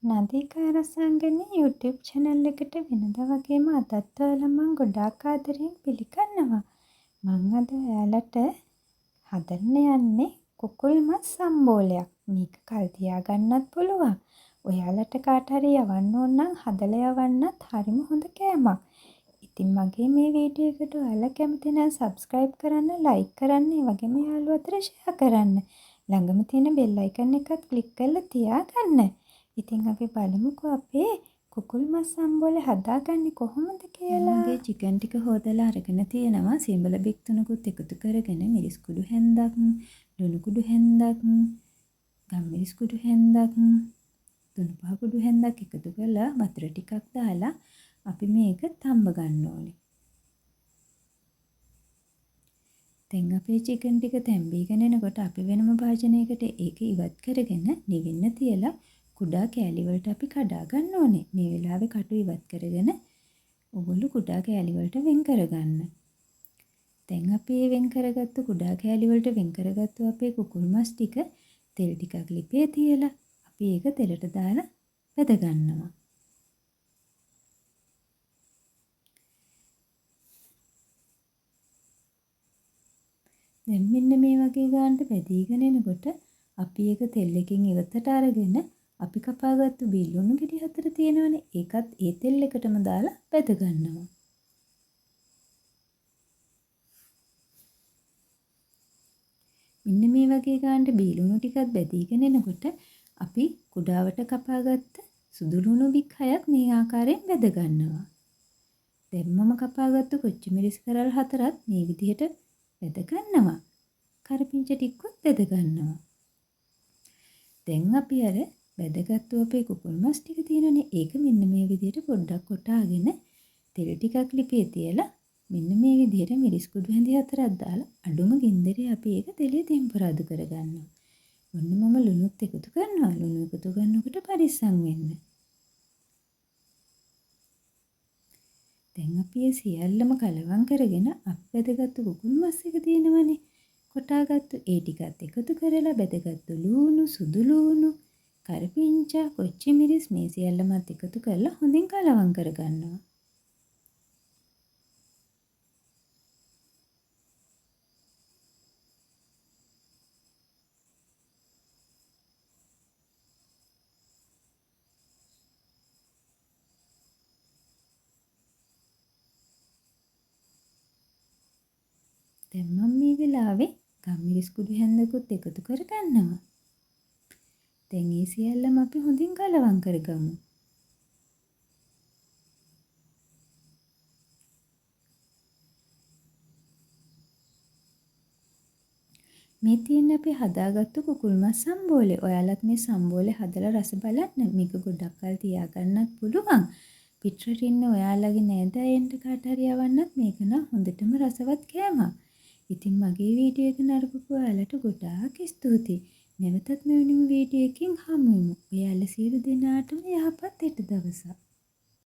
නදීකා රසාංගනේ YouTube channel එකට වෙනදා වගේම අදත් ඔයාලා මම ගොඩාක් ආදරෙන් පිළිගන්නවා. මම අද ඔයාලට හදන්න යන්නේ කුකුල් මස් සම්බෝලයක්. මේක කල් තියාගන්නත් පුළුවන්. ඔයාලට කාට හරි යවන්න ඕන නම් හදලා යවන්නත් හරිම හොඳ කෑමක්. ඉතින් මගේ මේ වීඩියෝ එකට ඔයාලා කැමති නම් subscribe කරන්න, like කරන්න, ඒ වගේම යාළුවෝ අතර share කරන්න. ළඟම තියෙන bell icon එකත් click කරලා තියාගන්න. ඉතින් අපි බලමුකෝ අපේ කුකුල් මස් සම්බෝලේ හදාගන්නේ කොහොමද කියලා. මගේ චිකන් ටික හොදලා අරගෙන තියෙනවා. සිඹල බික් තුනකුත් එකතු කරගෙන මිරිස් කුඩු හැන්දක්, ලුණු කුඩු හැන්දක්, ගම්මිරිස් කුඩු හැන්දක්, තුන් පහ කුඩු හැන්දක් එකතු කරලා වතුර ටිකක් දාලා අපි මේක තම්බ ගන්න ඕනේ. දැන් අපේ චිකන් ටික තැම්බීගෙන එනකොට අපි වෙනම භාජනයකට ඒක ඉවත් කරගෙන නිවෙන්න තියලා කුඩා කෑලි වලට අපි කඩා ගන්න ඕනේ. මේ වෙලාවේ කටු ඉවත් කරගෙන ඔගොල්ලෝ කුඩා කෑලි වලට වෙන් කරගන්න. දැන් අපි වෙන් කරගත්තු කුඩා කෑලි වලට වෙන් කරගත්තු අපේ කුකුල් මස් ටික තෙල් ටිකක් ලිපේ තියලා අපි ඒක තෙලට දාලා බෙද ගන්නවා. දැන් මෙන්න මේ වගේ ගානට බෙදීගෙන එනකොට අපි ඒක තෙල් එකකින් ඉවතට අරගෙන අපි කපාගත්තු බිල්ලුණු ගෙඩි 4 තියෙනවනේ ඒකත් ඒ තෙල් එකටම දාලා බෙද ගන්නවා. මෙන්න මේ වගේ ගානට බිල්ලුණු ටිකත් බෙදීගෙන එනකොට අපි කුඩාවට කපාගත්ත සුදු ලුණු බික් 6ක් මේ ආකාරයෙන් බෙද ගන්නවා. දැන් මම කපාගත්තු කොච්චි මිරිස් කරල් 4ත් මේ විදිහට බෙද ගන්නවා. කරපිංච ටිකකුත් බෙද ගන්නවා. දැන් අපි අර බෙදගත්තු අපේ කුකුල් මස් ටික තියෙනනේ ඒක මෙන්න මේ විදිහට පොඩ්ඩක් කොටාගෙන තෙල් ටිකක් ලිපේ තියලා මෙන්න මේ විදිහට මිරිස් කුඩු හැඳි 4ක් දාලා අඩුම ගින්දරේ අපි ඒක තෙලේ තෙම්පරාදු කරගන්නවා. ඔන්න මම ලුණුත් එකතු කරනවා. ලුණු එකතු කරනකොට පරිස්සම් වෙන්න. දැන් අපි ඒ සියල්ලම කලවම් කරගෙන බෙදගත්තු කුකුල් මස් එක තියෙනවනේ කොටාගත්තු ඒ ටිකත් එකතු කරලා බෙදගත්තු ලුණු, සුදු ලුණු, කරපිංචා, කොච්චි මිරිස් මේ සියල්ලමත් එකතු කරලා හොඳින් කලවම් කරගන්නවා. දැන් මම මේ වෙලාවේ ගම්මිරිස් කුඩු හැන්දකුත් එකතු කරගන්නවා. දැන් මේ සියල්ලම අපි හොඳින් කලවම් කරගමු. මේ තියෙන අපි හදාගත්තු කුකුල් මස් සම්බෝලේ. ඔයාලත් මේ සම්බෝලේ හදලා රස බලන්න. මේක ගොඩක් කල් තියාගන්නත් පුළුවන්. පිටරට ඉන්න ඔයාලගේ නෑදෑයන්ට කාට හරි යවන්නත් මේක නම් හොඳටම රසවත් කෑමක්. ඉතින් මගේ වීඩියෝ එක නරඹපු ඔයාලට ගොඩාක් ස්තුතියි. නැවතත් මෙවැනිම වීඩියෝ එකකින් හමු වෙමු. ඔයාලා සියලු දෙනාටම යහපත් හෙට දවසක්.